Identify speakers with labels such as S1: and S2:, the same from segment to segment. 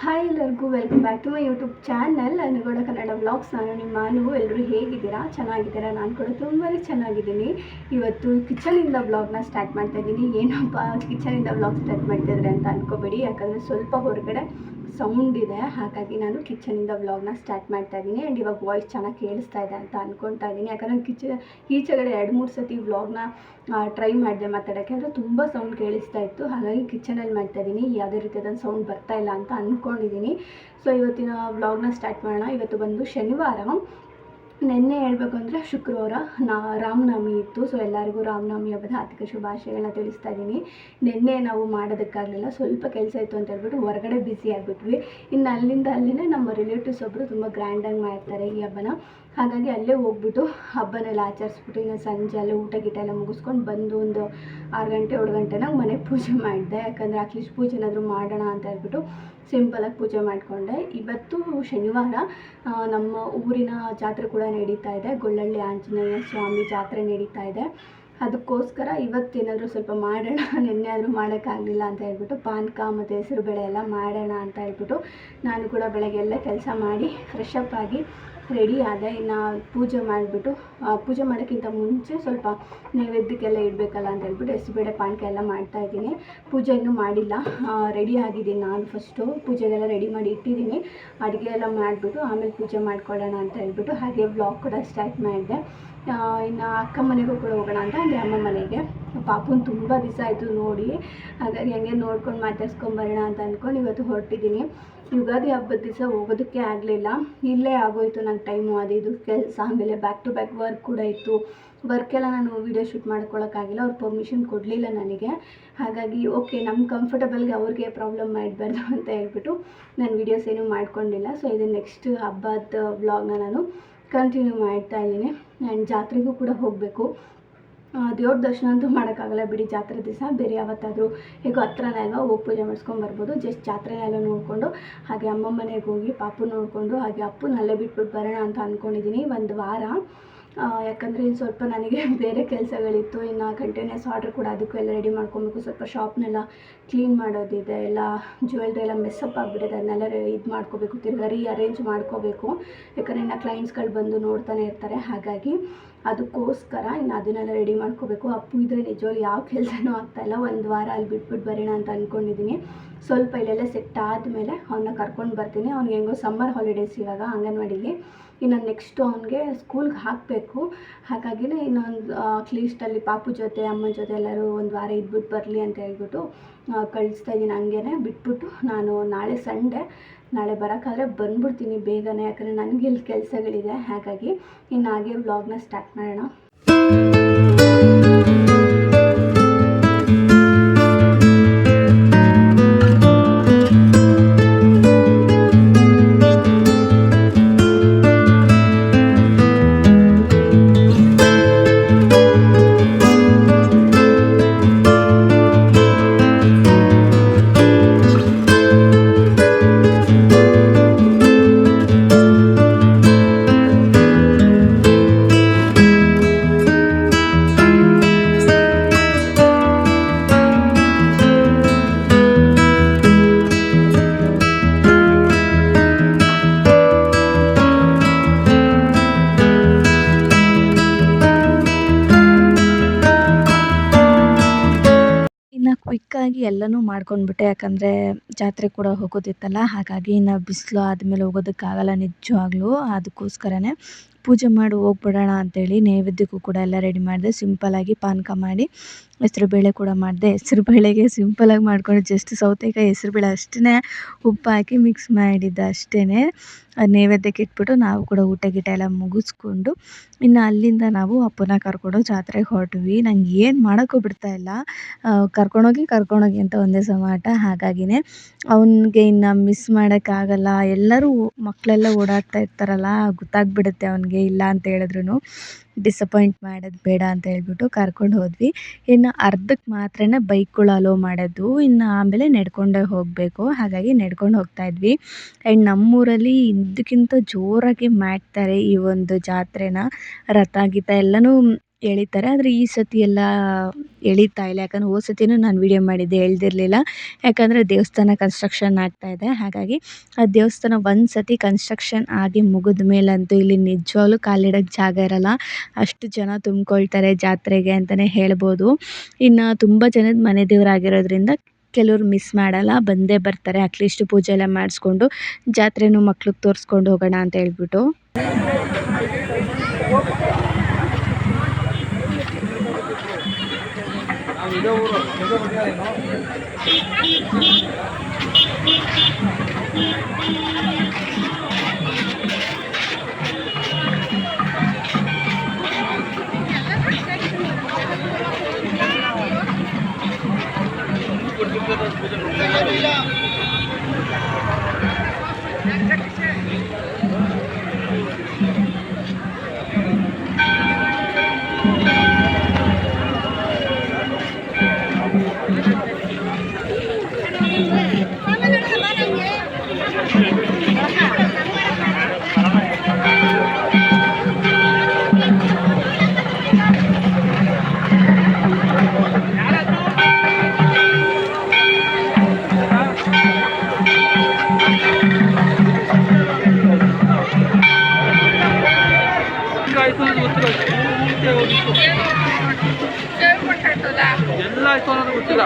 S1: Hi ಎಲ್ಲರಿಗೂ welcome back to my YouTube channel Anu Gowda Kannada vlogs. ನಾನು ನಿಮ್ಮ ಎಲ್ಲರೂ ಹೇಗಿದ್ದೀರಾ? ಚೆನ್ನಾಗಿದ್ದೀರಾ? ನಾನು ಕೂಡ ತುಂಬಾ ಚೆನ್ನಾಗಿದ್ದೀನಿ. ಇವತ್ತು ಕಿಚನಿಂದ ವ್ಲಾಗ್ನ ಸ್ಟಾರ್ಟ್ ಮಾಡ್ತಾ ಇದ್ದೀನಿ. ಏನಪ್ಪ ಕಿಚನಿಂದ ವ್ಲಾಗ್ ಸ್ಟಾರ್ಟ್ ಮಾಡ್ತಾಯಿದ್ರೆ ಅಂತ ಅಂದ್ಕೋಬೇಡಿ, ಯಾಕಂದರೆ ಸ್ವಲ್ಪ ಹೊರಗಡೆ ಸೌಂಡ್ ಇದೆ, ಹಾಗಾಗಿ ನಾನು ಕಿಚನಿಂದ ವ್ಲಾಗ್ನ ಸ್ಟಾರ್ಟ್ ಮಾಡ್ತಾ ಇದ್ದೀನಿ. ಆ್ಯಂಡ್ ಇವಾಗ ವಾಯ್ಸ್ ಚೆನ್ನಾಗಿ ಕೇಳಿಸ್ತಾ ಇದೆ ಅಂತ ಅಂದ್ಕೊತಾ ಇದ್ದೀನಿ. ಯಾಕಂದರೆ ಈಚೆಗಡೆ 2-3 ಸತಿ ವ್ಲಾಗ್ನ ಟ್ರೈ ಮಾಡಿದೆ ಮಾತಾಡೋಕ್ಕೆ, ಅಂದರೆ ತುಂಬ ಸೌಂಡ್ ಕೇಳಿಸ್ತಾ ಇತ್ತು. ಹಾಗಾಗಿ ಕಿಚನಲ್ಲಿ ಮಾಡ್ತಾಯಿದ್ದೀನಿ, ಯಾವುದೇ ರೀತಿಯಾದ ಸೌಂಡ್ ಬರ್ತಾ ಇಲ್ಲ ಅಂತ ಅಂದ್ಕೊಂಡಿದ್ದೀನಿ. ಸೊ ಇವತ್ತಿನ ವ್ಲಾಗ್ನ ಸ್ಟಾರ್ಟ್ ಮಾಡೋಣ. ಇವತ್ತು ಬಂದು ಶನಿವಾರ. ನಿನ್ನೆ ಹೇಳಬೇಕು ಅಂದರೆ ಶುಕ್ರವಾರ ರಾಮನವಮಿ ಇತ್ತು. ಸೊ ಎಲ್ಲರಿಗೂ ರಾಮನವಮಿ ಹಬ್ಬದ ಹಾರ್ದಿಕ ಶುಭಾಶಯಗಳನ್ನ ತಿಳಿಸ್ತಾ ಇದ್ದೀನಿ. ನಿನ್ನೆ ನಾವು ಮಾಡೋದಕ್ಕಾಗಲಿಲ್ಲ, ಸ್ವಲ್ಪ ಕೆಲಸ ಇತ್ತು ಅಂತ ಹೇಳ್ಬಿಟ್ಟು ಹೊರಗಡೆ ಬ್ಯುಸಿ ಆಗಿಬಿಟ್ವಿ. ಇನ್ನು ಅಲ್ಲಿಂದ ಅಲ್ಲೇ ನಮ್ಮ ರಿಲೇಟಿವ್ಸ್ ಒಬ್ಬರು ತುಂಬ ಗ್ರ್ಯಾಂಡಾಗಿ ಮಾಡ್ತಾರೆ ಈ ಹಬ್ಬನ. ಹಾಗಾಗಿ ಅಲ್ಲೇ ಹೋಗ್ಬಿಟ್ಟು ಹಬ್ಬನೆಲ್ಲ ಆಚರಿಸ್ಬಿಟ್ಟು ಇನ್ನು ಸಂಜೆ ಅಲ್ಲೇ ಊಟ ಗೀಟ ಎಲ್ಲ ಮುಗಿಸ್ಕೊಂಡು ಬಂದು ಒಂದು 6 ಗಂಟೆ 7 ಗಂಟೆನಾಗ ಮನೆಗೆ ಪೂಜೆ ಮಾಡಿದೆ. ಯಾಕಂದರೆ ಅಟ್ಲೀಸ್ಟ್ ಪೂಜೆ ಏನಾದರೂ ಮಾಡೋಣ ಅಂತ ಹೇಳ್ಬಿಟ್ಟು ಸಿಂಪಲಾಗಿ ಪೂಜೆ ಮಾಡಿಕೊಂಡೆ. ಇವತ್ತು ಶನಿವಾರ ನಮ್ಮ ಊರಿನ ಜಾತ್ರೆ ಕೂಡ ನಡೀತಾ ಇದೆ. ಗೊಳ್ಳಳ್ಳಿ ಆಂಜನೇಯ ಸ್ವಾಮಿ ಜಾತ್ರೆ ನಡೀತಾ ಇದೆ. ಅದಕ್ಕೋಸ್ಕರ ಇವತ್ತೇನಾದರೂ ಸ್ವಲ್ಪ ಮಾಡೋಣ, ನಿನ್ನೆ ಆದರೂ ಮಾಡೋಕ್ಕಾಗಲಿಲ್ಲ ಅಂತ ಹೇಳ್ಬಿಟ್ಟು ಪಾನಕ ಮತ್ತು ಹೆಸರುಬೇಳೆ ಎಲ್ಲ ಮಾಡೋಣ ಅಂತ ಹೇಳ್ಬಿಟ್ಟು ನಾನು ಕೂಡ ಬೆಳಗ್ಗೆ ಎಲ್ಲ ಕೆಲಸ ಮಾಡಿ ಫ್ರೆಶ್ ಅಪ್ ಆಗಿ ರೆಡಿ ಆದೆ. ಇನ್ನು ಪೂಜೆ ಮಾಡಿಬಿಟ್ಟು ಪೂಜೆ ಮಾಡೋಕ್ಕಿಂತ ಮುಂಚೆ ಸ್ವಲ್ಪ ನೈವೇದ್ಯಕ್ಕೆಲ್ಲ ಇಡಬೇಕಲ್ಲ ಅಂತ ಹೇಳ್ಬಿಟ್ಟು ಹೆಸರುಬೇಳೆ ಪಾನಕ ಎಲ್ಲ ಮಾಡ್ತಾಯಿದ್ದೀನಿ. ಪೂಜೆ ಇನ್ನೂ ಮಾಡಿಲ್ಲ, ರೆಡಿ ಆಗಿದ್ದೀನಿ. ನಾನು ಫಸ್ಟು ಪೂಜೆಗೆಲ್ಲ ರೆಡಿ ಮಾಡಿ ಇಟ್ಟಿದ್ದೀನಿ. ಅಡುಗೆ ಎಲ್ಲ ಮಾಡಿಬಿಟ್ಟು ಆಮೇಲೆ ಪೂಜೆ ಮಾಡ್ಕೊಳ್ಳೋಣ ಅಂತ ಹೇಳ್ಬಿಟ್ಟು ಹಾಗೆ ವ್ಲಾಗ್ ಕೂಡ ಸ್ಟಾರ್ಟ್ ಮಾಡಿದೆ. ಇನ್ನು ಅಕ್ಕ ಮನೆಗೂ ಕೂಡ ಹೋಗೋಣ ಅಂತ ಅಂದರೆ ಅಮ್ಮ ಮನೆಗೆ. ಪಾಪುನ ತುಂಬ ದಿವಸ ಆಯಿತು ನೋಡಿ, ಹಾಗಾಗಿ ಹಂಗೆ ನೋಡ್ಕೊಂಡು ಮಾತಾಡ್ಸ್ಕೊಂಬರೋಣ ಅಂತ ಅಂದ್ಕೊಂಡು ಇವತ್ತು ಹೊರಟಿದ್ದೀನಿ. ಯುಗಾದಿ ಹಬ್ಬದ ದಿವಸ ಹೋಗೋದಕ್ಕೆ ಆಗಲಿಲ್ಲ, ಇಲ್ಲೇ ಆಗೋಯಿತು ನಂಗೆ ಟೈಮು. ಅದು ಇದು ಕೆಲಸ, ಆಮೇಲೆ ಬ್ಯಾಕ್ ಟು ಬ್ಯಾಕ್ ವರ್ಕ್ ಕೂಡ ಇತ್ತು. ವರ್ಕೆಲ್ಲ ನಾನು ವೀಡಿಯೋ ಶೂಟ್ ಮಾಡ್ಕೊಳ್ಳೋಕ್ಕಾಗಿಲ್ಲ, ಅವ್ರು ಪರ್ಮಿಷನ್ ಕೊಡಲಿಲ್ಲ ನನಗೆ. ಹಾಗಾಗಿ ಓಕೆ, ನಮ್ಮ ಕಂಫರ್ಟಬಲ್ಗೆ ಅವ್ರಿಗೆ ಪ್ರಾಬ್ಲಮ್ ಮಾಡಬಾರ್ದು ಅಂತ ಹೇಳ್ಬಿಟ್ಟು ನಾನು ವೀಡಿಯೋಸ್ ಏನೂ ಮಾಡ್ಕೊಂಡಿಲ್ಲ. ಸೊ ಇದು ನೆಕ್ಸ್ಟ್ ಹಬ್ಬದ ವ್ಲಾಗ್ನ ನಾನು ಕಂಟಿನ್ಯೂ ಮಾಡ್ತಾ ಇದ್ದೀನಿ. ಆ್ಯಂಡ್ ಜಾತ್ರೆಗೂ ಕೂಡ ಹೋಗಬೇಕು. ದೇವ್ರ ದರ್ಶನ ಅಂತೂ ಮಾಡೋಕ್ಕಾಗಲ್ಲ ಬಿಡಿ ಜಾತ್ರೆ ದಿವಸ, ಬೇರೆ ಯಾವತ್ತಾದರೂ ಹೇಗೋ ಹತ್ರನೇ ಅಲ್ವಾ, ಹೋಗಿ ಪೂಜೆ ಮಾಡಿಸ್ಕೊಂಬರ್ಬೋದು. ಜಸ್ಟ್ ಜಾತ್ರೆನೆಲ್ಲ ನೋಡಿಕೊಂಡು ಹಾಗೆ ಅಮ್ಮ ಮನೆಗೆ ಹೋಗಿ ಪಾಪು ನೋಡಿಕೊಂಡು ಹಾಗೆ ಅಪ್ಪನಲ್ಲೇ ಬಿಟ್ಬಿಟ್ಟು ಬರೋಣ ಅಂತ ಅಂದ್ಕೊಂಡಿದ್ದೀನಿ ಒಂದು ವಾರ. ಯಾಕಂದರೆ ಇನ್ನು ಸ್ವಲ್ಪ ನನಗೆ ಬೇರೆ ಕೆಲಸಗಳಿತ್ತು. ಇನ್ನು ಕಂಟಿನ್ಯೂಸ್ ಆರ್ಡ್ರ್ ಕೂಡ ಅದಕ್ಕೂ ಎಲ್ಲ ರೆಡಿ ಮಾಡ್ಕೊಬೇಕು. ಸ್ವಲ್ಪ ಶಾಪ್ನೆಲ್ಲ ಕ್ಲೀನ್ ಮಾಡೋದಿದೆ, ಎಲ್ಲ ಜ್ಯುವೆಲ್ರಿ ಎಲ್ಲ ಮೆಸ್ಸಪ್ ಆಗಿಬಿಟ್ಟಿದೆ, ಅದನ್ನೆಲ್ಲ ಇದು ಮಾಡ್ಕೋಬೇಕು, ತಿರ್ಗಿ ಅರೇಂಜ್ ಮಾಡ್ಕೋಬೇಕು. ಯಾಕಂದರೆ ಇನ್ನು ಕ್ಲೈಂಟ್ಸ್ಗಳು ಬಂದು ನೋಡ್ತಾನೆ ಇರ್ತಾರೆ. ಹಾಗಾಗಿ ಅದಕ್ಕೋಸ್ಕರ ಇನ್ನು ಅದನ್ನೆಲ್ಲ ರೆಡಿ ಮಾಡ್ಕೋಬೇಕು. ಅಪ್ಪು ಇದ್ದರೆ ನಿಜವಾಗ್ಲೂ ಯಾವ ಕೆಲಸನೂ ಆಗ್ತಾಯಿಲ್ಲ. ಒಂದು ವಾರ ಅಲ್ಲಿ ಬಿಟ್ಬಿಟ್ಟು ಬರೋಣ ಅಂತ ಅಂದ್ಕೊಂಡಿದ್ದೀನಿ. ಸ್ವಲ್ಪ ಇಲ್ಲೆಲ್ಲ ಸೆಟ್ ಆದಮೇಲೆ ಅವನ್ನ ಕರ್ಕೊಂಡು ಬರ್ತೀನಿ. ಅವ್ನಿಗೆ ಹೆಂಗೋ ಸಮ್ಮರ್ ಹಾಲಿಡೇಸ್ ಇವಾಗ ಅಂಗನವಾಡಿಗೆ. ಇನ್ನು ನೆಕ್ಸ್ಟು ಅವನಿಗೆ ಸ್ಕೂಲ್ಗೆ ಹಾಕಬೇಕು. ಹಾಗಾಗಿನೇ ಇನ್ನೊಂದು ಅಟ್ಲೀಸ್ಟ್ ಅಲ್ಲಿ ಪಾಪು ಜೊತೆ ಅಮ್ಮನ ಜೊತೆ ಎಲ್ಲರೂ ಒಂದು ವಾರ ಇದ್ಬಿಟ್ಟು ಬರಲಿ ಅಂತ ಹೇಳ್ಬಿಟ್ಟು ಕಳಿಸ್ತಾ ಇದ್ದೀನಿ. ಹಂಗೇ ಬಿಟ್ಬಿಟ್ಟು ನಾನು ನಾಳೆ ಸಂಡೇ, ನಾಳೆ ಬರೋಕ್ಕಾದ್ರೆ ಬಂದ್ಬಿಡ್ತೀನಿ ಬೇಗನೆ, ಯಾಕಂದರೆ ನನಗೆ ಇಲ್ಲಿ ಕೆಲಸಗಳಿದೆ. ಹಾಗಾಗಿ ಇನ್ನು ಹಾಗೆ ವ್ಲಾಗ್ನ ಸ್ಟಾರ್ಟ್ ಮಾಡೋಣ. ಕ್ವಿಕ್ಕಾಗಿ ಎಲ್ಲನೂ ಮಾಡ್ಕೊಂಡ್ಬಿಟ್ಟೆ, ಯಾಕಂದರೆ ಜಾತ್ರೆ ಕೂಡ ಹೋಗೋದಿತ್ತಲ್ಲ. ಹಾಗಾಗಿ ಇನ್ನು ಬಿಸಿಲು ಆದಮೇಲೆ ಹೋಗೋದಕ್ಕಾಗಲ್ಲ ನಿಜವಾಗ್ಲೂ. ಅದಕ್ಕೋಸ್ಕರನೇ ಪೂಜೆ ಮಾಡಿ ಹೋಗ್ಬಿಡೋಣ ಅಂತೇಳಿ ನೈವೇದ್ಯಕ್ಕೂ ಕೂಡ ಎಲ್ಲ ರೆಡಿ ಮಾಡಿದೆ. ಸಿಂಪಲ್ಲಾಗಿ ಪಾನಕ ಮಾಡಿ ಹೆಸರುಬೇಳೆ ಕೂಡ ಮಾಡಿದೆ. ಹೆಸರುಬೇಳೆಗೆ ಸಿಂಪಲಾಗಿ ಮಾಡ್ಕೊಂಡು ಜಸ್ಟ್ ಸೌತೆಕಾಯಿ ಹೆಸರುಬೇಳೆ ಅಷ್ಟೇ ಉಪ್ಪು ಹಾಕಿ ಮಿಕ್ಸ್ ಮಾಡಿದ್ದೆ ಅಷ್ಟೇ. ನೈವೇದ್ಯಕ್ಕೆ ಇಟ್ಬಿಟ್ಟು ನಾವು ಕೂಡ ಊಟ ಗೀಟ ಎಲ್ಲ ಮುಗಿಸ್ಕೊಂಡು ಇನ್ನು ಅಲ್ಲಿಂದ ನಾವು ಅಪ್ಪನ ಕರ್ಕೊಂಡು ಜಾತ್ರೆಗೆ ಹೊರಟ್ವಿ. ನಂಗೆ ಏನು ಮಾಡೋಕ್ಕೂ ಬಿಡ್ತಾಯಿಲ್ಲ, ಕರ್ಕೊಂಡೋಗಿ ಅಂತ ಒಂದೇ ಸಮಾಟ. ಹಾಗಾಗಿನೇ ಅವನಿಗೆ ಇನ್ನು ಮಿಸ್ ಮಾಡೋಕ್ಕಾಗಲ್ಲ. ಎಲ್ಲರೂ ಮಕ್ಕಳೆಲ್ಲ ಓಡಾಡ್ತಾ ಇರ್ತಾರಲ್ಲ, ಗೊತ್ತಾಗ್ಬಿಡುತ್ತೆ ಅವನಿಗೆ ಇಲ್ಲ ಅಂತ ಹೇಳಿದ್ರು. ಡಿಸಪಾಯಿಂಟ್ ಮಾಡೋದು ಬೇಡ ಅಂತ ಹೇಳ್ಬಿಟ್ಟು ಕರ್ಕೊಂಡು ಹೋದ್ವಿ. ಇನ್ನು ಅರ್ಧಕ್ಕೆ ಮಾತ್ರ ಬೈಕ್ಗಳು ಅಲೋ ಮಾಡೋದು, ಇನ್ನು ಆಮೇಲೆ ನಡ್ಕೊಂಡೇ ಹೋಗಬೇಕು. ಹಾಗಾಗಿ ನಡ್ಕೊಂಡು ಹೋಗ್ತಾಯಿದ್ವಿ. ಆ್ಯಂಡ್ ನಮ್ಮೂರಲ್ಲಿ ಇದಕ್ಕಿಂತ ಜೋರಾಗಿ ಮಾಡ್ತಾರೆ ಈ ಒಂದು ಜಾತ್ರೆನ. ರಥ ಗೀತ ಎಲ್ಲನೂ
S2: ಎಳಿತಾರೆ. ಆದರೆ ಈ ಸತಿ ಎಲ್ಲ ಎಳೀತಾ ಇಲ್ಲ. ಯಾಕಂದ್ರೆ ಹೋದ ಸತಿನೂ ನಾನು ವಿಡಿಯೋ ಮಾಡಿದ್ದೆ, ಎಳ್ದಿರಲಿಲ್ಲ. ಯಾಕಂದರೆ ದೇವಸ್ಥಾನ ಕನ್ಸ್ಟ್ರಕ್ಷನ್ ಆಗ್ತಾ ಇದೆ. ಹಾಗಾಗಿ ಆ ದೇವಸ್ಥಾನ ಒಂದು ಸತಿ ಕನ್ಸ್ಟ್ರಕ್ಷನ್ ಆಗಿ ಮುಗಿದ ಮೇಲಂತೂ ಇಲ್ಲಿ ನಿಜವಾಗ್ಲೂ ಕಾಲಿಡೋಕ್ಕೆ ಜಾಗ ಇರಲ್ಲ. ಅಷ್ಟು ಜನ ತುಂಬಿಕೊಳ್ತಾರೆ ಜಾತ್ರೆಗೆ ಅಂತಲೇ ಹೇಳ್ಬೋದು. ಇನ್ನು ತುಂಬ ಜನದ ಮನೆ ದೇವರಾಗಿರೋದ್ರಿಂದ ಕೆಲವ್ರು ಮಿಸ್ ಮಾಡಲ್ಲ, ಬಂದೇ ಬರ್ತಾರೆ. ಅಟ್ಲೀಸ್ಟ್ ಪೂಜೆ ಎಲ್ಲ ಮಾಡಿಸ್ಕೊಂಡು ಜಾತ್ರೆನೂ ಮಕ್ಳಿಗೆ ತೋರಿಸ್ಕೊಂಡು ಹೋಗೋಣ ಅಂತ ಹೇಳ್ಬಿಟ್ಟು.
S3: ಎಲ್ಲ ಆಯ್ತು ಅನ್ನೋದು ಗೊತ್ತಿಲ್ಲ.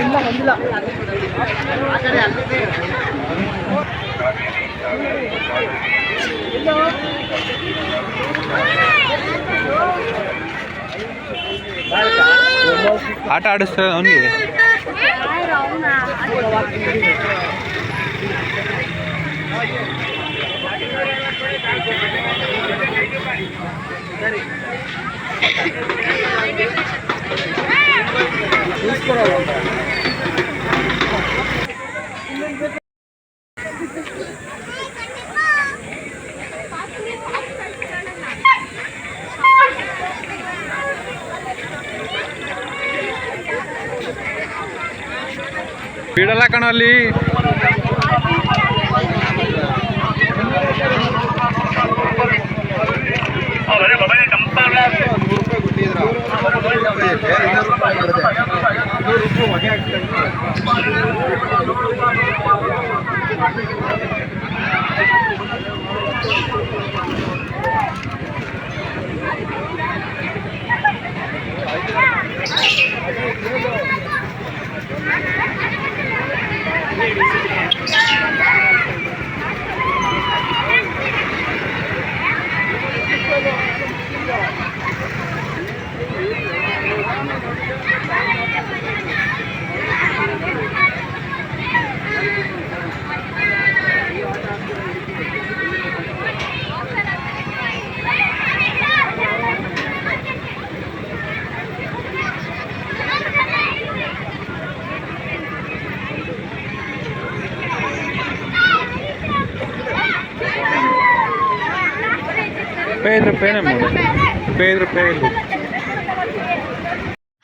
S3: ಎಲ್ಲ ಬಂದಿಲ್ಲ. ಆಟ ಆಡಿಸ್ತಾರೆ ಅವನಿಗೆ. ಬಿಡಲ್ಲ ಕಣ ಅಲ್ಲಿ.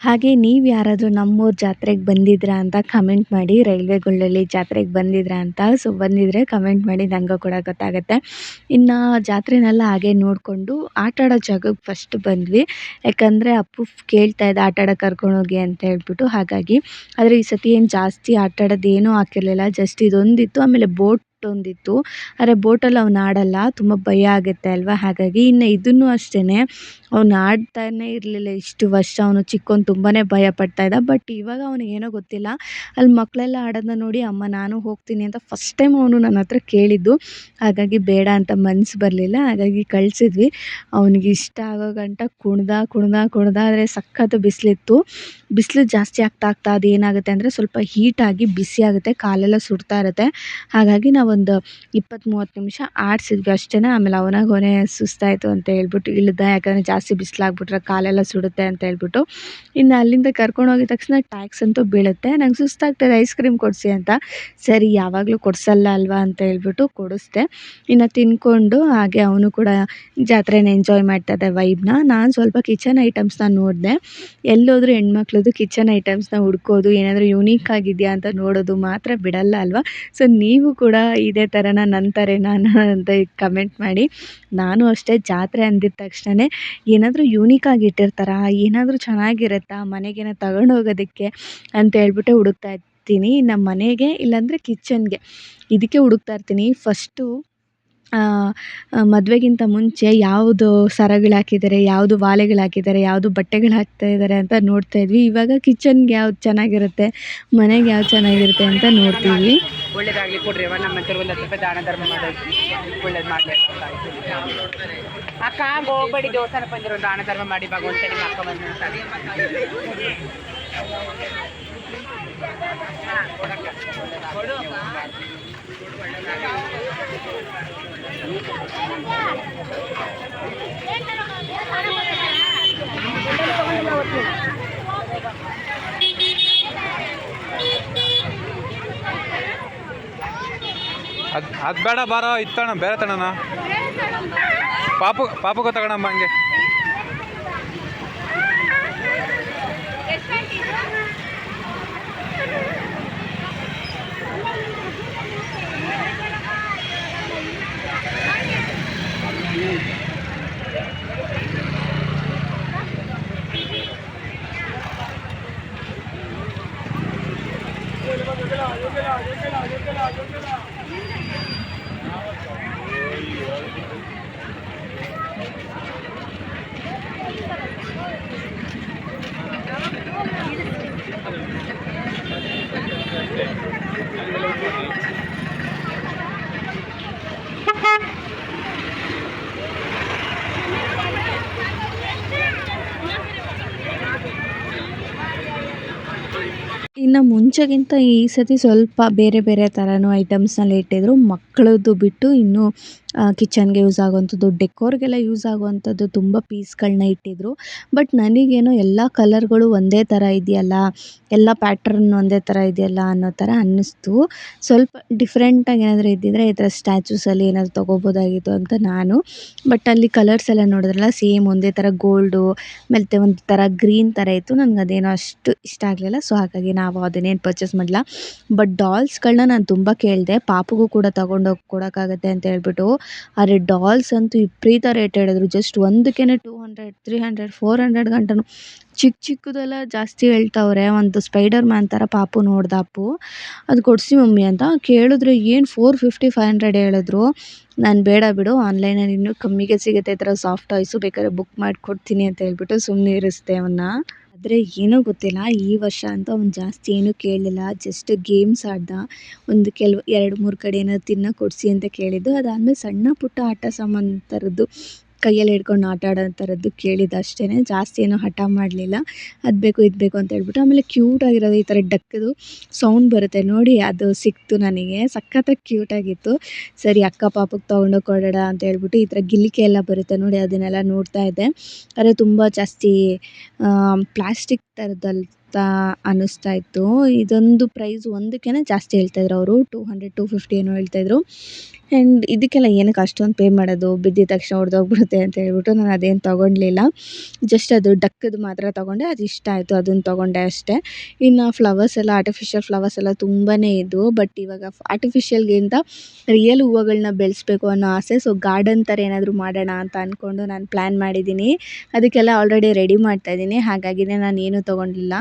S3: ಹಾಗೆ ನೀವು ಯಾರಾದರೂ ನಮ್ಮೂರ ಜಾತ್ರೆಗೆ ಬಂದಿದ್ರಾ ಅಂತ ಕಮೆಂಟ್ ಮಾಡಿ. ರೈಲ್ವೆ ಗುಳ್ಳಳ್ಳಿ ಜಾತ್ರೆಗೆ ಬಂದಿದ್ರಾ ಅಂತ. ಸೊ ಬಂದಿದ್ದರೆ ಕಮೆಂಟ್ ಮಾಡಿ, ನನಗೂ ಕೂಡ ಗೊತ್ತಾಗುತ್ತೆ. ಇನ್ನು ಜಾತ್ರೆನೆಲ್ಲ ಹಾಗೆ ನೋಡಿಕೊಂಡು ಆಟ ಆಡೋ ಜಾಗಕ್ಕೆ ಫಸ್ಟ್ ಬಂದ್ವಿ. ಯಾಕಂದರೆ ಅಪ್ಪು ಕೇಳ್ತಾ ಇದ್ದ ಆಟ ಆಡೋಕೆ ಕರ್ಕೊಂಡೋಗಿ ಅಂತ ಹೇಳ್ಬಿಟ್ಟು. ಹಾಗಾಗಿ ಆದರೆ ಈ ಸತಿ ಏನು ಜಾಸ್ತಿ ಆಟ ಆಡೋದೇನೂ ಹಾಕಿರಲಿಲ್ಲ. ಜಸ್ಟ್ ಇದೊಂದಿತ್ತು, ಆಮೇಲೆ ಬೋಟ್ ಒಂದಿತ್ತು. ಆದರೆ ಬೋಟಲ್ಲಿ ಅವ್ನು ಆಡಲ್ಲ, ತುಂಬ ಭಯ ಆಗುತ್ತೆ ಅಲ್ವಾ. ಹಾಗಾಗಿ ಇನ್ನು ಇದನ್ನು ಅಷ್ಟೇ, ಅವ್ನು ಆಡ್ತಾನೆ ಇರಲಿಲ್ಲ ಇಷ್ಟು ವರ್ಷ. ಅವನು ಚಿಕ್ಕವನು ತುಂಬಾ ಭಯ ಪಡ್ತಾ ಇದ್ದ. ಬಟ್ ಇವಾಗ ಅವನಿಗೇನೋ ಗೊತ್ತಿಲ್ಲ, ಅಲ್ಲಿ ಮಕ್ಕಳೆಲ್ಲ ಆಡೋದನ್ನ ನೋಡಿ ಅಮ್ಮ ನಾನು ಹೋಗ್ತೀನಿ ಅಂತ ಫಸ್ಟ್ ಟೈಮ್ ಅವನು ನನ್ನ ಹತ್ರ ಕೇಳಿದ್ದು. ಹಾಗಾಗಿ ಬೇಡ ಅಂತ ಮನಸ್ಸು ಬರಲಿಲ್ಲ, ಹಾಗಾಗಿ ಕಳಿಸಿದ್ವಿ. ಅವನಿಗೆ ಇಷ್ಟ ಆಗೋ ಗಂಟ ಕುಣ್ದ. ಆದರೆ ಸಖತ್ತು ಬಿಸಿಲಿತ್ತು. ಬಿಸಿಲು ಜಾಸ್ತಿ ಆಗ್ತಾ ಅದೇನಾಗುತ್ತೆ ಅಂದರೆ ಸ್ವಲ್ಪ ಹೀಟಾಗಿ ಬಿಸಿ ಆಗುತ್ತೆ, ಕಾಲೆಲ್ಲ ಸುಡ್ತಾ ಇರುತ್ತೆ. ಹಾಗಾಗಿ ನಾವು ಒಂದು 20-30 ನಿಮಿಷ ಆಡಿಸಿದ್ವಿ ಅಷ್ಟೇ. ಆಮೇಲೆ ಅವನಾಗ ಅವನೇ ಸುಸ್ತಾಯಿತು ಅಂತ ಹೇಳ್ಬಿಟ್ಟು ಇಳ್ದ. ಯಾಕಂದರೆ ಜಾಸ್ತಿ ಬಿಸಿಲಾಗ್ಬಿಟ್ರೆ ಕಾಲೆಲ್ಲ ಸುಡುತ್ತೆ ಅಂತ ಹೇಳ್ಬಿಟ್ಟು. ಇನ್ನು ಅಲ್ಲಿಂದ ಕರ್ಕೊಂಡೋಗಿದ ತಕ್ಷಣ ಟ್ಯಾಕ್ಸ್ ಅಂತೂ ಬೀಳುತ್ತೆ. ನಂಗೆ ಸುಸ್ತಾಗ್ತದೆ ಐಸ್ ಕ್ರೀಮ್ ಕೊಡಿಸಿ ಅಂತ. ಸರಿ ಯಾವಾಗಲೂ ಕೊಡಿಸಲ್ಲ ಅಲ್ವಾ ಅಂತ ಹೇಳ್ಬಿಟ್ಟು ಕೊಡಿಸ್ದೆ. ಇನ್ನು ತಿಂದ್ಕೊಂಡು ಹಾಗೆ ಅವನು ಕೂಡ ಜಾತ್ರೆನ ಎಂಜಾಯ್ ಮಾಡ್ತಾಯಿದ್ದೆ ವೈಬ್ನ. ನಾನು ಸ್ವಲ್ಪ ಕಿಚನ್ ಐಟಮ್ಸ್ನ ನೋಡಿದೆ. ಎಲ್ಲೋದ್ರೂ ಹೆಣ್ಮಕ್ಳದ್ದು ಕಿಚನ್ ಐಟಮ್ಸ್ನ ಹುಡ್ಕೋದು, ಏನಾದರೂ ಯುನೀಕ್ ಆಗಿದೆಯಾ ಅಂತ ನೋಡೋದು ಮಾತ್ರ ಬಿಡಲ್ಲ ಅಲ್ವಾ. ಸೊ ನೀವು ಕೂಡ ಇದೇ ಥರನ ನನ್ನ ಥರನಾ ಅಂತ ಕಮೆಂಟ್ ಮಾಡಿ. ನಾನು ಅಷ್ಟೇ ಜಾತ್ರೆ ಅಂದಿದ ತಕ್ಷಣ ಏನಾದರೂ ಯೂನಿಕಾಗಿ ಇಟ್ಟಿರ್ತಾರಾ, ಏನಾದರೂ ಚೆನ್ನಾಗಿರುತ್ತಾ ಮನೆಗೇನೋ ತಗೊಂಡೋಗೋದಕ್ಕೆ ಅಂತ ಹೇಳ್ಬಿಟ್ಟೆ ಹುಡುಕ್ತಾ ಇರ್ತೀನಿ. ನಮ್ಮ ಮನೆಗೆ ಇಲ್ಲಾಂದರೆ ಕಿಚನ್ಗೆ ಇದಕ್ಕೆ ಹುಡುಕ್ತಾ ಇರ್ತೀನಿ. ಫಸ್ಟು ಮದುವೆಗಿಂತ ಮುಂಚೆ ಯಾವುದು ಸರಗಳು ಹಾಕಿದ್ದಾರೆ, ಯಾವುದು ವಾಲೆಗಳು ಹಾಕಿದ್ದಾರೆ, ಯಾವುದು ಬಟ್ಟೆಗಳು ಹಾಕ್ತಾ ಇದ್ದಾರೆ ಅಂತ ನೋಡ್ತಾ ಇದ್ವಿ. ಇವಾಗ ಕಿಚನ್ಗೆ ಯಾವ್ದು ಚೆನ್ನಾಗಿರುತ್ತೆ, ಮನೆಗೆ ಯಾವ್ದು ಚೆನ್ನಾಗಿರುತ್ತೆ ಅಂತ ನೋಡ್ತೀವಿ.
S4: ಒಳ್ಳೇದಾಗಲಿ ಕೊಡ್ರಿ ಅವ ನಮ್ಮ ಮಂತ್ರಿ ಒಂದು 10 ರೂಪಾಯಿ ದಾನ ಧರ್ಮ ಮಾಡೋದು ಒಳ್ಳೇದು ಮಾಡಲಿ ಅಕ್ಕ. ಹೋಗ್ಬೇಡಿ ದೇವಸ್ಥಾನ ಬಂದಿರೋ ದಾನ ಧರ್ಮ ಮಾಡಿ ಭಗವಂತ ನಿಮ್ಮ ಅಕ್ಕ ಬಂದು
S5: ಅದು ಬೇಡ ಬಾರೋ ಇತ್ತಣ್ಣ ಬೇರೆ ತಗೋಣ ಪಾಪುಗ ತಗೋಣಮ್ಮ ಹಂಗೆ.
S3: ಇನ್ನು ಮುಂಚೆಗಿಂತ ಈ ಸತಿ ಸ್ವಲ್ಪ ಬೇರೆ ಬೇರೆ ಥರನೂ ಐಟಮ್ಸ್ನೆಲ್ಲ ಇಟ್ಟಿದ್ರು. ಮಕ್ಕಳದ್ದು ಬಿಟ್ಟು ಇನ್ನೂ ಕಿಚನ್ಗೆ ಯೂಸ್ ಆಗುವಂಥದ್ದು, ಡೆಕೋರ್ಗೆಲ್ಲ ಯೂಸ್ ಆಗುವಂಥದ್ದು ತುಂಬ ಪೀಸ್ಗಳನ್ನ ಇಟ್ಟಿದ್ರು. ಬಟ್ ನನಗೇನೋ ಎಲ್ಲ ಕಲರ್ಗಳು ಒಂದೇ ಥರ ಇದೆಯಲ್ಲ, ಎಲ್ಲ ಪ್ಯಾಟ್ರನ್ ಒಂದೇ ಥರ ಇದೆಯಲ್ಲ ಅನ್ನೋ ಥರ ಅನ್ನಿಸ್ತು. ಸ್ವಲ್ಪ ಡಿಫ್ರೆಂಟಾಗಿ ಏನಾದರೂ ಇದ್ದಿದ್ದರೆ ಈ ಥರ ಸ್ಟ್ಯಾಚ್ಯೂಸಲ್ಲಿ ಏನಾದರೂ ತೊಗೋಬೋದಾಗಿತ್ತು ಅಂತ ನಾನು. ಬಟ್ ಅಲ್ಲಿ ಕಲರ್ಸ್ ಎಲ್ಲ ನೋಡಿದ್ರಲ್ಲ ಸೇಮ್ ಒಂದೇ ಥರ ಗೋಲ್ಡು ಮತ್ತು ಒಂದು ಥರ ಗ್ರೀನ್ ಥರ ಇತ್ತು. ನನಗೆ ಅದೇನೋ ಅಷ್ಟು ಇಷ್ಟ ಆಗಲಿಲ್ಲ. ಸೊ ಹಾಗಾಗಿ ನಾವು ಅದನ್ನೇನು ಪರ್ಚೇಸ್ ಮಾಡಿಲ್ಲ. ಬಟ್ ಡಾಲ್ಸ್ಗಳನ್ನ ನಾನು ತುಂಬ ಕೇಳಿದೆ, ಪಾಪುಗೂ ಕೂಡ ತೊಗೊಂಡೋಗಿ ಕೊಡೋಕ್ಕಾಗತ್ತೆ ಅಂತ ಹೇಳ್ಬಿಟ್ಟು. ಆದರೆ ಡಾಲ್ಸ್ ಅಂತೂ ವಿಪರೀತ ರೇಟ್ ಹೇಳಿದ್ರು. ಜಸ್ಟ್ ಒಂದಕ್ಕೇ 200, 300, 400 ಗಂಟನು ಚಿಕ್ಕದೆಲ್ಲ ಜಾಸ್ತಿ ಹೇಳ್ತವ್ರೆ. ಒಂದು ಸ್ಪೈಡರ್ ಮ್ಯಾನ್ ಥರ ಪಾಪು ನೋಡ್ದೆ ಅಪ್ಪು. ಅದು ಕೊಡಿಸಿ ಮಮ್ಮಿ ಅಂತ ಕೇಳಿದ್ರೆ ಏನು 450, 500 ಹೇಳಿದ್ರು. ನಾನು ಬೇಡ ಬಿಡು, ಆನ್ಲೈನಲ್ಲಿ ಇನ್ನೂ ಕಮ್ಮಿಗೆ ಸಿಗುತ್ತೆ ಈ ಥರ ಸಾಫ್ಟ್ ಟಾಯ್ಸು, ಬೇಕಾದ್ರೆ ಬುಕ್ ಮಾಡಿಕೊಡ್ತೀನಿ ಅಂತ ಹೇಳ್ಬಿಟ್ಟು ಸುಮ್ಮನೆ ಇರಿಸ್ದೆ ಅವನ್ನ. ಆದರೆ ಏನೋ ಗೊತ್ತಿಲ್ಲ, ಈ ವರ್ಷ ಅಂತೂ ಅವ್ನು ಜಾಸ್ತಿ ಏನೂ ಕೇಳಲಿಲ್ಲ. ಜಸ್ಟ್ ಗೇಮ್ಸ್ ಆಡ್ದ. ಒಂದು 2-3 ಕಡೆ ಏನಾದ್ರು ತಿನ್ನೋಕೆ ಕೊಡಿಸಿ ಅಂತ ಕೇಳಿದ್ದು. ಅದಾದಮೇಲೆ ಸಣ್ಣ ಪುಟ್ಟ ಆಟ ಸಾಮಾನು ಥರದ್ದು ಕೈಯಲ್ಲಿ ಹಿಡ್ಕೊಂಡು ಆಟ ಆಡೋ ಥರದ್ದು ಕೇಳಿದ್ದು ಅಷ್ಟೇ. ಜಾಸ್ತಿ ಏನೂ ಹಠ ಮಾಡಲಿಲ್ಲ, ಅದು ಬೇಕು ಇದು ಬೇಕು ಅಂತ ಹೇಳ್ಬಿಟ್ಟು. ಆಮೇಲೆ ಕ್ಯೂಟಾಗಿರೋದು ಈ ಥರ ಡಕ್ಕದು ಸೌಂಡ್ ಬರುತ್ತೆ ನೋಡಿ, ಅದು ಸಿಕ್ತು ನನಗೆ. ಸಖತ್ತಾಗಿ ಕ್ಯೂಟಾಗಿತ್ತು. ಸರಿ ಅಕ್ಕ ಪಾಪಕ್ಕೆ ತೊಗೊಂಡೋಗಿ ಕೊಡೋಣ ಅಂತ ಹೇಳ್ಬಿಟ್ಟು ಈ ಥರ ಗಿಲ್ಲಿಕೆ ಎಲ್ಲ ಬರುತ್ತೆ ನೋಡಿ, ಅದನ್ನೆಲ್ಲ ನೋಡ್ತಾ ಇದ್ದೆ. ಆದರೆ ತುಂಬ ಜಾಸ್ತಿ ಪ್ಲಾಸ್ಟಿಕ್ ಥರದಲ್ಲಿ ಅನ್ನಿಸ್ತಾ ಇತ್ತು. ಇದೊಂದು ಪ್ರೈಸ್ ಒಂದಕ್ಕೇ ಜಾಸ್ತಿ ಹೇಳ್ತಾಯಿದ್ರು ಅವರು, 200, 250 ಏನೋ ಹೇಳ್ತಾಯಿದ್ರು. ಆ್ಯಂಡ್ ಇದಕ್ಕೆಲ್ಲ ಏನಕ್ಕೆ ಅಷ್ಟೊಂದು ಪೇ ಮಾಡೋದು, ಬಿದ್ದಿದ ತಕ್ಷಣ ಹೊಡೆದೋಗ್ಬಿಡುತ್ತೆ ಅಂತ ಹೇಳ್ಬಿಟ್ಟು ನಾನು ಅದೇನು ತೊಗೊಳ್ಲಿಲ್ಲ. ಜಸ್ಟ್ ಅದು ಡಕ್ಕದು ಮಾತ್ರ ತೊಗೊಂಡೆ, ಅದು ಇಷ್ಟ ಆಯಿತು, ಅದನ್ನು ತೊಗೊಂಡೆ ಅಷ್ಟೇ. ಇನ್ನು ಫ್ಲವರ್ಸ್ ಎಲ್ಲ ಆರ್ಟಿಫಿಷಿಯಲ್ ಫ್ಲವರ್ಸ್ ಎಲ್ಲ ತುಂಬಾ ಇದ್ವು. ಬಟ್ ಇವಾಗ ಆರ್ಟಿಫಿಷಿಯಲ್ಗಿಂತ ರಿಯಲ್ ಹೂವುಗಳನ್ನ ಬೆಳೆಸ್ಬೇಕು ಅನ್ನೋ ಆಸೆ. ಸೊ ಗಾರ್ಡನ್ ಥರ ಏನಾದರೂ ಮಾಡೋಣ ಅಂತ ಅಂದ್ಕೊಂಡು ನಾನು ಪ್ಲ್ಯಾನ್ ಮಾಡಿದ್ದೀನಿ. ಅದಕ್ಕೆಲ್ಲ ಆಲ್ರೆಡಿ ರೆಡಿ ಮಾಡ್ತಾಯಿದ್ದೀನಿ. ಹಾಗಾಗಿನೇ ನಾನು ಏನೂ ತೊಗೊಂಡಿಲ್ಲ.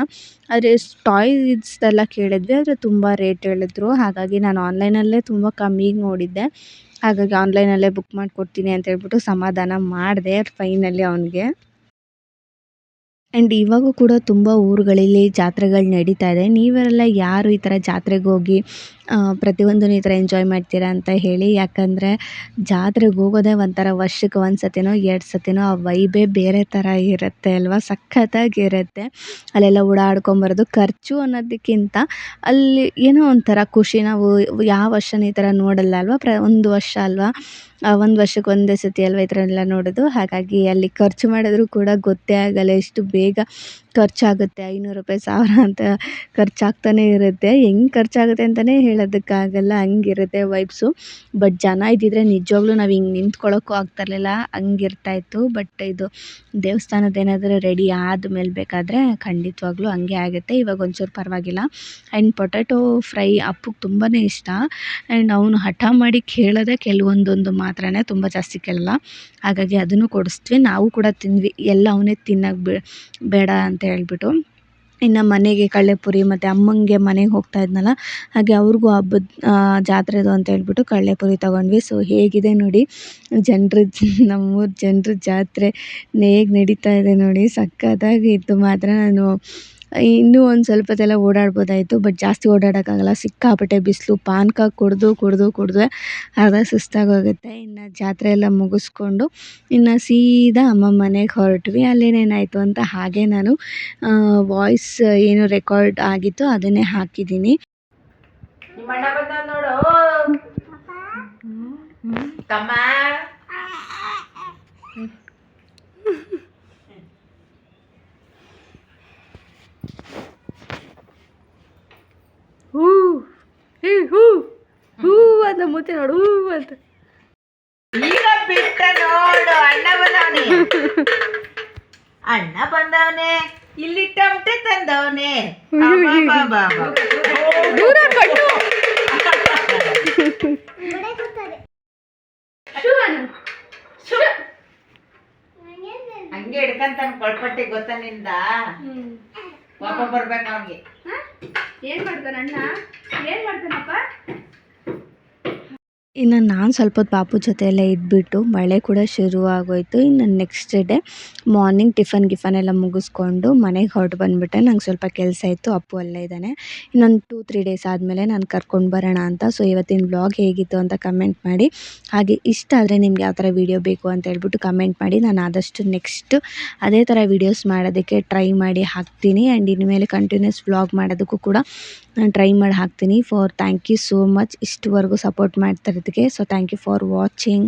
S3: ಆದರೆ ಟಾಯ್ಸ್ದೆಲ್ಲ ಕೇಳಿದ್ವಿ, ಆದರೆ ತುಂಬ ರೇಟ್ ಹೇಳಿದ್ರು. ಹಾಗಾಗಿ ನಾನು ಆನ್ಲೈನಲ್ಲೇ ತುಂಬ ಕಮ್ಮಿಗೆ ನೋಡಿದ್ದೆ. ಹಾಗಾಗಿ ಆನ್ಲೈನಲ್ಲೇ ಬುಕ್ ಮಾಡಿಕೊಡ್ತೀನಿ ಅಂತ ಹೇಳ್ಬಿಟ್ಟು ಸಮಾಧಾನ ಮಾಡಿದೆ ಫೈನಲಿ ಅವನಿಗೆ. ಆ್ಯಂಡ್ ಇವಾಗೂ ಕೂಡ ತುಂಬ ಊರುಗಳಲ್ಲಿ ಜಾತ್ರೆಗಳು ನಡೀತಾ ಇದೆ. ನೀವೆಲ್ಲ ಯಾರು ಈ ಥರ ಜಾತ್ರೆಗೆ ಹೋಗಿ ಪ್ರತಿಯೊಂದನ್ನು ಈ ಥರ ಎಂಜಾಯ್ ಮಾಡ್ತೀರಾ ಅಂತ ಹೇಳಿ. ಯಾಕಂದರೆ ಜಾತ್ರೆಗೆ ಹೋಗೋದೇ ಒಂಥರ ವರ್ಷಕ್ಕೆ 1 ಸತಿನೋ 2 ಸತಿನೋ ಆ ವೈಬೇ ಬೇರೆ ಥರ ಇರುತ್ತೆ ಅಲ್ವಾ, ಸಖತ್ತಾಗಿರುತ್ತೆ. ಅಲ್ಲೆಲ್ಲ ಓಡಾಡ್ಕೊಂಬರೋದು. ಖರ್ಚು ಅನ್ನೋದಕ್ಕಿಂತ ಅಲ್ಲಿ ಏನೋ ಒಂಥರ ಖುಷಿ. ನಾವು ಯಾವ ವರ್ಷನೂ ಈ ಥರ ನೋಡಲ್ಲ ಅಲ್ವಾ, ಒಂದು ವರ್ಷ ಅಲ್ವಾ, ಒಂದು ವರ್ಷಕ್ಕೆ ಒಂದೇ ಸತಿ ಅಲ್ವಾ ಈ ಥರ ಎಲ್ಲ ನೋಡೋದು. ಹಾಗಾಗಿ ಅಲ್ಲಿ ಖರ್ಚು ಮಾಡಿದ್ರು ಕೂಡ ಗೊತ್ತೇ ಆಗಲ್ಲ ಎಷ್ಟು ಬೇಗ ಖರ್ಚಾಗುತ್ತೆ. 500 ರೂಪಾಯಿ 1000 ಅಂತ ಖರ್ಚಾಗ್ತಾನೆ ಇರುತ್ತೆ. ಹೆಂಗೆ ಖರ್ಚಾಗುತ್ತೆ ಅಂತಲೇ ಹೇಳೋದಕ್ಕಾಗಲ್ಲ, ಹಂಗಿರುತ್ತೆ ವೈಬ್ಸು. ಬಟ್ ಜನ ಇದ್ದಿದ್ರೆ ನಿಜವಾಗ್ಲೂ ನಾವು ಹಿಂಗೆ ನಿಂತ್ಕೊಳ್ಳೋಕ್ಕೂ ಆಗ್ತಿರ್ಲಿಲ್ಲ, ಹಂಗಿರ್ತಾಯಿತ್ತು. ಬಟ್ ಇದು ದೇವಸ್ಥಾನದ್ದೇನಾದರೂ ರೆಡಿ ಆದಮೇಲೆ ಬೇಕಾದರೆ ಖಂಡಿತವಾಗ್ಲೂ ಹಂಗೆ ಆಗುತ್ತೆ. ಇವಾಗ ಒಂಚೂರು ಪರವಾಗಿಲ್ಲ. ಆ್ಯಂಡ್ ಪೊಟ್ಯಾಟೊ ಫ್ರೈ ಅಪ್ಪುಗೆ ತುಂಬಾ ಇಷ್ಟ. ಆ್ಯಂಡ್ ಅವನು ಹಠ ಮಾಡಿ ಕೇಳೋದೇ ಕೆಲವೊಂದೊಂದು ಮಾತ್ರನೇ, ತುಂಬ ಜಾಸ್ತಿ ಕೇಳಲ್ಲ. ಹಾಗಾಗಿ ಅದನ್ನು ಕೊಡಿಸ್ದ್ವಿ. ನಾವು ಕೂಡ ತಿಂದ್ವಿ. ಎಲ್ಲ ಅವನೇ ತಿನ್ನೋಕ್ಕೆ ಬೇಡ ಅಂತ ಹೇಳ್ಬಿಟ್ಟು. ಇನ್ನು ಮನೆಗೆ ಕಳ್ಳೆಪುರಿ ಮತ್ತು ಅಮ್ಮಂಗೆ ಮನೆಗೆ ಹೋಗ್ತಾ ಇದ್ನಲ್ಲ, ಹಾಗೆ ಅವ್ರಿಗೂ ಹಬ್ಬದ ಜಾತ್ರೆದು ಅಂತ ಹೇಳ್ಬಿಟ್ಟು ಕಳ್ಳೆಪುರಿ ತೊಗೊಂಡ್ವಿ. ಸೊ ಹೇಗಿದೆ ನೋಡಿ ನಮ್ಮೂರ ಜನರ ಜಾತ್ರೆ ಹೇಗೆ ನಡೀತಾ ಇದೆ ನೋಡಿ, ಸಖತ್ತಾಗಿತ್ತು ಮಾತ್ರ. ನಾನು ಇನ್ನೂ ಒಂದು ಸ್ವಲ್ಪ ಹೊತ್ತೆಲ್ಲ ಓಡಾಡ್ಬೋದಾಯಿತು, ಬಟ್ ಜಾಸ್ತಿ ಓಡಾಡೋಕ್ಕಾಗಲ್ಲ, ಸಿಕ್ಕಾಪಟ್ಟೆ ಬಿಸಿಲು. ಪಾನಕ ಕುಡಿದು ಅರ್ಧ ಸುಸ್ತಾಗೋಗುತ್ತೆ. ಇನ್ನು ಜಾತ್ರೆ ಎಲ್ಲ ಮುಗಿಸ್ಕೊಂಡು ಇನ್ನು ಸೀದಾ ಅಮ್ಮ ಮನೆಗೆ ಹೊರಟ್ವಿ. ಅಲ್ಲೇನೇನಾಯಿತು ಅಂತ ಹಾಗೆ ನಾನು ವಾಯ್ಸ್ ಏನು ರೆಕಾರ್ಡ್ ಆಗಿತ್ತು ಅದನ್ನೇ ಹಾಕಿದ್ದೀನಿ.
S4: ನಿಮ್ಮ ಅಣ್ಣ ಬಂದ ನೋಡು ತಮ್ಮ.
S1: ಅಂತ ಮುತ್ತೆ ನೋಡು ಅಂತ
S4: ಈಗ ಬಿಟ್ಟ ನೋಡು, ಅಣ್ಣ ಬಂದವನೇ ಇಲ್ಲಿ ಟಮಟೆ ತಂದವನೇ.
S1: ದೂರ ಕಟ್ಟು.
S4: ಹಂಗೆ ಹಿಡ್ಕಂತಾನ ಕೊಳ್ಪಟ್ಟಿ, ಗೊತ್ತಾ ನಿಂದ? ಪಾಪ ಬರ್ಬೇಕು ಅವ್ನಿಗೆ.
S1: ಏನ್ ಮಾಡ್ತಾನ ಅಣ್ಣ, ಏನ್ ಮಾಡ್ತಾನಪ್ಪ?
S3: ಇನ್ನು ನಾನು ಸ್ವಲ್ಪ ಹೊತ್ತು ಪಾಪು ಜೊತೆ ಎಲ್ಲ ಇದ್ಬಿಟ್ಟು ಮಳೆ ಕೂಡ ಶುರು ಆಗೋಯಿತು. ಇನ್ನು ನೆಕ್ಸ್ಟ್ ಡೇ ಮಾರ್ನಿಂಗ್ ಟಿಫನ್ ಎಲ್ಲ ಮುಗಿಸ್ಕೊಂಡು ಮನೆಗೆ ಹೊರಟು ಬಂದುಬಿಟ್ಟೆ. ನಂಗೆ ಸ್ವಲ್ಪ ಕೆಲಸ ಇತ್ತು, ಅಪ್ಪು ಅಲ್ಲೇ ಇದ್ದಾನೆ. ಇನ್ನೊಂದು 2-3 ಡೇಸ್ ಆದಮೇಲೆ ನಾನು ಕರ್ಕೊಂಡು ಬರೋಣ ಅಂತ. ಸೊ ಇವತ್ತಿನ ವ್ಲಾಗ್ ಹೇಗಿತ್ತು ಅಂತ ಕಮೆಂಟ್ ಮಾಡಿ. ಹಾಗೆ ಇಷ್ಟ ಆದರೆ ನಿಮ್ಗೆ ಯಾವ ಥರ ವೀಡಿಯೋ ಬೇಕು ಅಂತ ಹೇಳ್ಬಿಟ್ಟು ಕಮೆಂಟ್ ಮಾಡಿ. ನಾನು ಆದಷ್ಟು ನೆಕ್ಸ್ಟ್ ಅದೇ ಥರ ವೀಡಿಯೋಸ್ ಮಾಡೋದಕ್ಕೆ ಟ್ರೈ ಮಾಡಿ ಹಾಕ್ತೀನಿ. ಆ್ಯಂಡ್ ಇನ್ಮೇಲೆ ಕಂಟಿನ್ಯೂಸ್ ವ್ಲಾಗ್ ಮಾಡೋದಕ್ಕೂ ಕೂಡ ನಾನು ಟ್ರೈ ಮಾಡಿ ಹಾಕ್ತೀನಿ. ಥ್ಯಾಂಕ್ ಯು ಸೋ ಮಚ್ ಇಷ್ಟುವರೆಗೂ ಸಪೋರ್ಟ್ ಮಾಡ್ತಾ ಇರೋದಕ್ಕೆ. So thank you for watching.